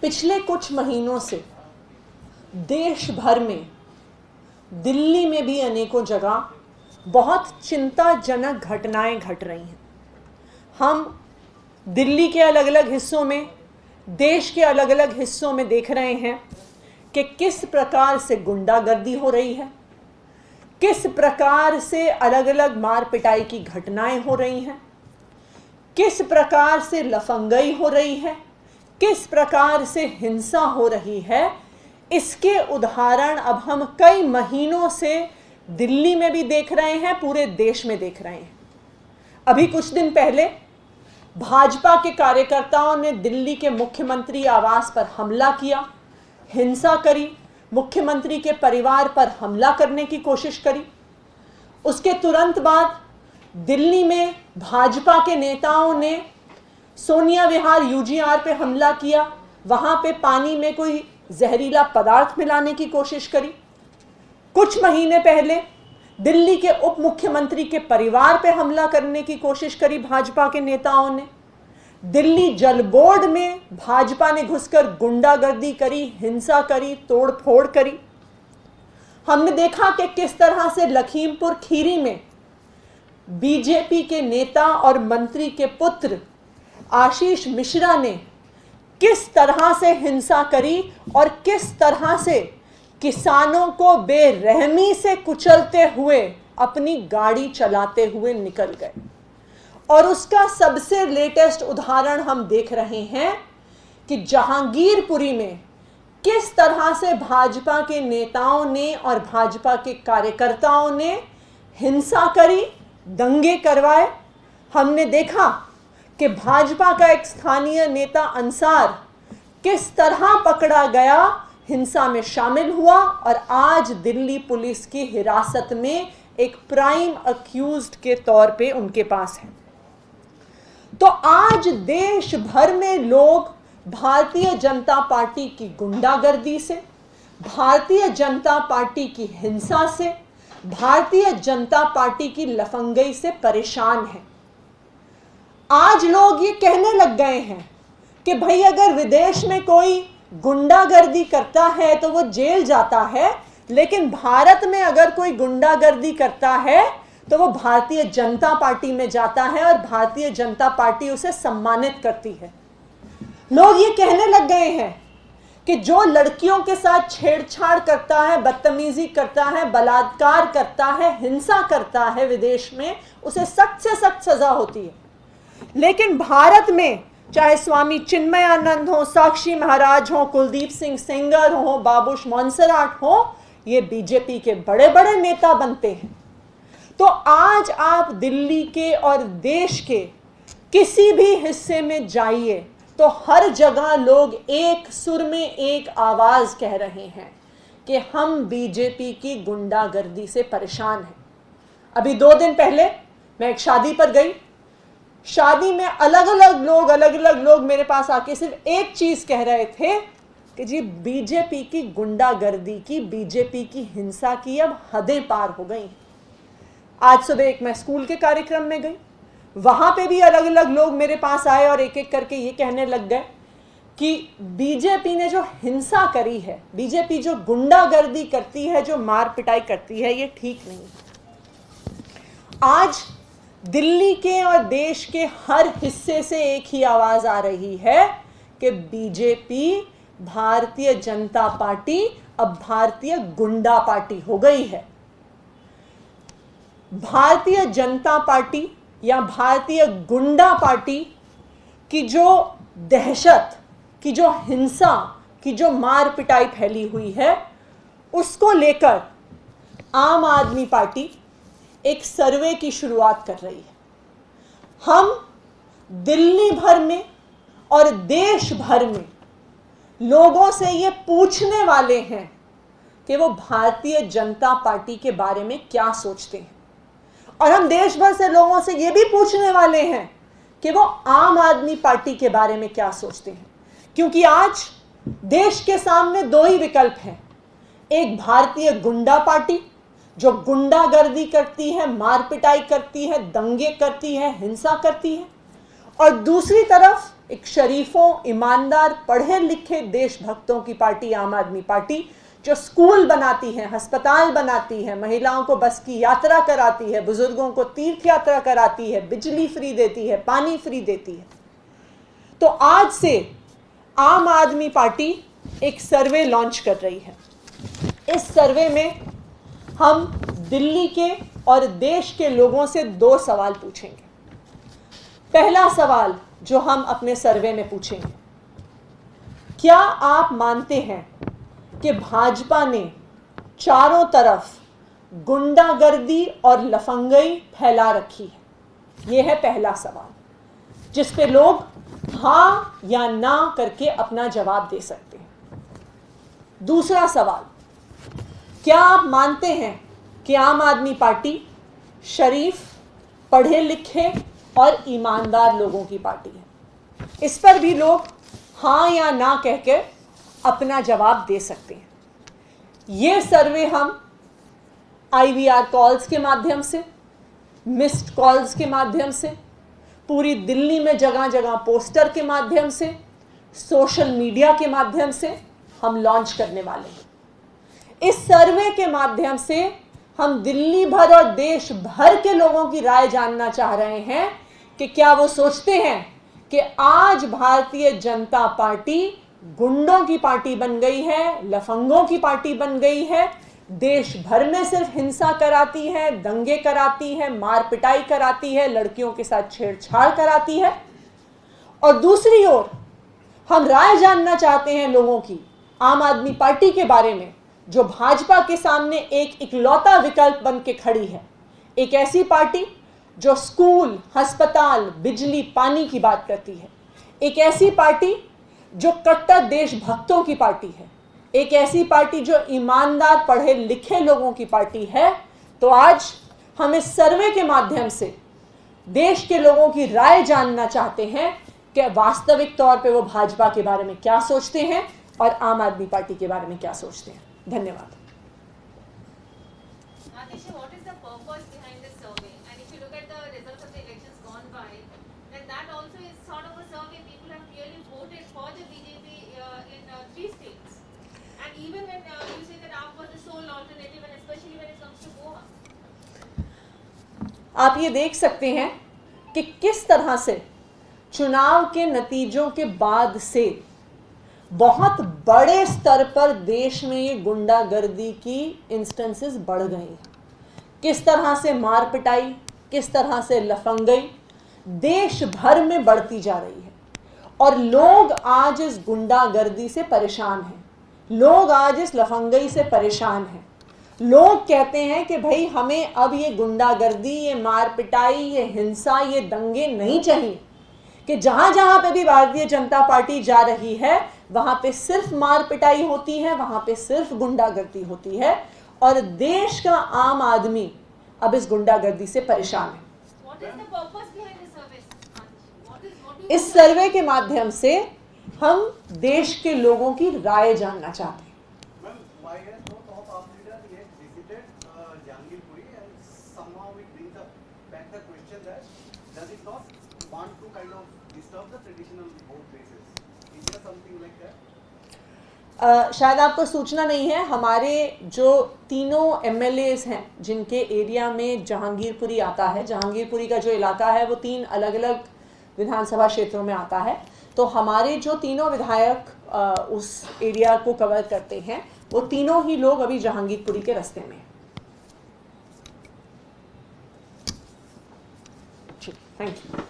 पिछले कुछ महीनों से देश भर में, दिल्ली में भी अनेकों जगह बहुत चिंताजनक घटनाएं घट रही हैं। हम दिल्ली के अलग अलग हिस्सों में, देश के अलग अलग हिस्सों में देख रहे हैं कि किस प्रकार से गुंडागर्दी हो रही है, किस प्रकार से अलग अलग मार पिटाई की घटनाएं हो रही हैं, किस प्रकार से लफंगई हो रही है, किस प्रकार से हिंसा हो रही है। इसके उदाहरण अब हम कई महीनों से दिल्ली में भी देख रहे हैं, पूरे देश में देख रहे हैं। अभी कुछ दिन पहले भाजपा के कार्यकर्ताओं ने दिल्ली के मुख्यमंत्री आवास पर हमला किया, हिंसा करी, मुख्यमंत्री के परिवार पर हमला करने की कोशिश करी। उसके तुरंत बाद दिल्ली में भाजपा के नेताओं ने सोनिया विहार यूजीआर पे हमला किया, वहां पे पानी में कोई जहरीला पदार्थ मिलाने की कोशिश करी। कुछ महीने पहले दिल्ली के उप मुख्यमंत्री के परिवार पे हमला करने की कोशिश करी भाजपा के नेताओं ने। दिल्ली जल बोर्ड में भाजपा ने घुसकर गुंडागर्दी करी, हिंसा करी, तोड़फोड़ करी। हमने देखा कि किस तरह से लखीमपुर खीरी में बीजेपी के नेता और मंत्री के पुत्र आशीष मिश्रा ने किस तरह से हिंसा करी और किस तरह से किसानों को बेरहमी से कुचलते हुए अपनी गाड़ी चलाते हुए निकल गए। और उसका सबसे लेटेस्ट उदाहरण हम देख रहे हैं कि जहांगीरपुरी में किस तरह से भाजपा के नेताओं ने और भाजपा के कार्यकर्ताओं ने हिंसा करी, दंगे करवाए। हमने देखा कि भाजपा का एक स्थानीय नेता अंसार किस तरह पकड़ा गया, हिंसा में शामिल हुआ और आज दिल्ली पुलिस की हिरासत में एक प्राइम अक्यूज्ड के तौर पे उनके पास है। तो आज देश भर में लोग भारतीय जनता पार्टी की गुंडागर्दी से, भारतीय जनता पार्टी की हिंसा से, भारतीय जनता पार्टी की लफंगई से परेशान हैं। आज लोग ये कहने लग गए हैं कि भाई अगर विदेश में कोई गुंडागर्दी करता है तो वो जेल जाता है, लेकिन भारत में अगर कोई गुंडागर्दी करता है तो वो भारतीय जनता पार्टी में जाता है और भारतीय जनता पार्टी उसे सम्मानित करती है। लोग ये कहने लग गए हैं कि जो लड़कियों के साथ छेड़छाड़ करता है, बदतमीजी करता है, बलात्कार करता है, हिंसा करता है विदेश में, उसे सख्त से सख्त सजा होती है। लेकिन भारत में चाहे स्वामी चिन्मयानंद हो, साक्षी महाराज हो, कुलदीप सिंह सेंगर हो, बाबूश मोन्सराट हो, ये बीजेपी के बड़े बड़े नेता बनते हैं। तो आज आप दिल्ली के और देश के किसी भी हिस्से में जाइए तो हर जगह लोग एक सुर में एक आवाज कह रहे हैं कि हम बीजेपी की गुंडागर्दी से परेशान हैं। अभी 2 दिन पहले मैं एक शादी पर गई। शादी में अलग अलग लोग मेरे पास आके सिर्फ एक चीज कह रहे थे कि जी बीजेपी की गुंडागर्दी की, बीजेपी की हिंसा की अब हदें पार हो गई। आज सुबह एक मैं स्कूल के कार्यक्रम में गई, वहां पे भी अलग अलग लोग मेरे पास आए और एक एक करके ये कहने लग गए कि बीजेपी ने जो हिंसा करी है, बीजेपी जो गुंडागर्दी करती है, जो मार पिटाई करती है, ये ठीक नहीं है। आज दिल्ली के और देश के हर हिस्से से एक ही आवाज आ रही है कि बीजेपी, भारतीय जनता पार्टी अब भारतीय गुंडा पार्टी हो गई है। भारतीय जनता पार्टी या भारतीय गुंडा पार्टी की जो दहशत, की जो हिंसा, की जो मार पिटाई फैली हुई है, उसको लेकर आम आदमी पार्टी एक सर्वे की शुरुआत कर रही है। हम दिल्ली भर में और देश भर में लोगों से ये पूछने वाले हैं कि वो भारतीय जनता पार्टी के बारे में क्या सोचते हैं, और हम देश भर से लोगों से ये भी पूछने वाले हैं कि वो आम आदमी पार्टी के बारे में क्या सोचते हैं। क्योंकि आज देश के सामने 2 ही विकल्प हैं। एक भारतीय गुंडा पार्टी जो गुंडागर्दी करती है, मार पिटाई करती है, दंगे करती है, हिंसा करती है, और दूसरी तरफ एक शरीफों, ईमानदार, पढ़े लिखे देशभक्तों की पार्टी आम आदमी पार्टी, जो स्कूल बनाती है, अस्पताल बनाती है, महिलाओं को बस की यात्रा कराती है, बुजुर्गों को तीर्थ यात्रा कराती है, बिजली फ्री देती है, पानी फ्री देती है। तो आज से आम आदमी पार्टी एक सर्वे लॉन्च कर रही है। इस सर्वे में हम दिल्ली के और देश के लोगों से 2 सवाल पूछेंगे। पहला सवाल जो हम अपने सर्वे में पूछेंगे, क्या आप मानते हैं कि भाजपा ने चारों तरफ गुंडागर्दी और लफंगई फैला रखी है? यह है पहला सवाल, जिस पे लोग हाँ या ना करके अपना जवाब दे सकते हैं। दूसरा सवाल, क्या आप मानते हैं कि आम आदमी पार्टी शरीफ, पढ़े लिखे और ईमानदार लोगों की पार्टी है? इस पर भी लोग हाँ या ना कह के अपना जवाब दे सकते हैं। ये सर्वे हम IVR कॉल्स के माध्यम से, मिस्ड कॉल्स के माध्यम से, पूरी दिल्ली में जगह जगह पोस्टर के माध्यम से, सोशल मीडिया के माध्यम से हम लॉन्च करने वाले हैं। इस सर्वे के माध्यम से हम दिल्ली भर और देश भर के लोगों की राय जानना चाह रहे हैं कि क्या वो सोचते हैं कि आज भारतीय जनता पार्टी गुंडों की पार्टी बन गई है, लफंगों की पार्टी बन गई है, देश भर में सिर्फ हिंसा कराती है, दंगे कराती है, मार पिटाई कराती है, लड़कियों के साथ छेड़छाड़ कराती है। और दूसरी ओर हम राय जानना चाहते हैं लोगों की आम आदमी पार्टी के बारे में, जो भाजपा के सामने एक इकलौता विकल्प बन के खड़ी है। एक ऐसी पार्टी जो स्कूल, अस्पताल, बिजली, पानी की बात करती है। एक ऐसी पार्टी जो कट्टर देशभक्तों की पार्टी है। एक ऐसी पार्टी जो ईमानदार, पढ़े लिखे लोगों की पार्टी है। तो आज हम इस सर्वे के माध्यम से देश के लोगों की राय जानना चाहते हैं कि वास्तविक तौर पे वो भाजपा के बारे में क्या सोचते हैं और आम आदमी पार्टी के बारे में क्या सोचते हैं। धन्यवाद। What is the purpose behind this survey? And if you look at the results of the elections gone by, then that also is sort of a survey. People have clearly voted for the BJP in 3 states. And even when you say that AAP was the sole alternative, and especially when it comes to Goa. आप ये देख सकते हैं कि किस तरह से चुनाव के नतीजों के बाद से बहुत बड़े स्तर पर देश में ये गुंडागर्दी की इंस्टेंसेस बढ़ गई हैं। किस तरह से मार पिटाई, किस तरह से लफंगई देश भर में बढ़ती जा रही है। और लोग आज इस गुंडागर्दी से परेशान हैं, लोग आज इस लफंगई से परेशान हैं। लोग कहते हैं कि भाई हमें अब ये गुंडागर्दी, ये मार पिटाई, ये हिंसा, ये दंगे नहीं चाहिए। कि जहाँ जहाँ पे भी भारतीय जनता पार्टी जा रही है वहाँ पे सिर्फ मार पिटाई होती है, वहाँ पे सिर्फ गुंडागर्दी होती है और देश का आम आदमी अब इस गुंडागर्दी से परेशान है। इस सर्वे के माध्यम से हम देश के लोगों की राय जानना चाहते हैं। शायद आपको सूचना नहीं है, हमारे जो तीनों MLAs हैं जिनके एरिया में जहांगीरपुरी आता है, जहांगीरपुरी का जो इलाका है वो 3 अलग अलग विधानसभा क्षेत्रों में आता है। तो हमारे जो तीनों विधायक उस एरिया को कवर करते हैं वो तीनों ही लोग अभी जहांगीरपुरी के रास्ते में हैं। Thank you.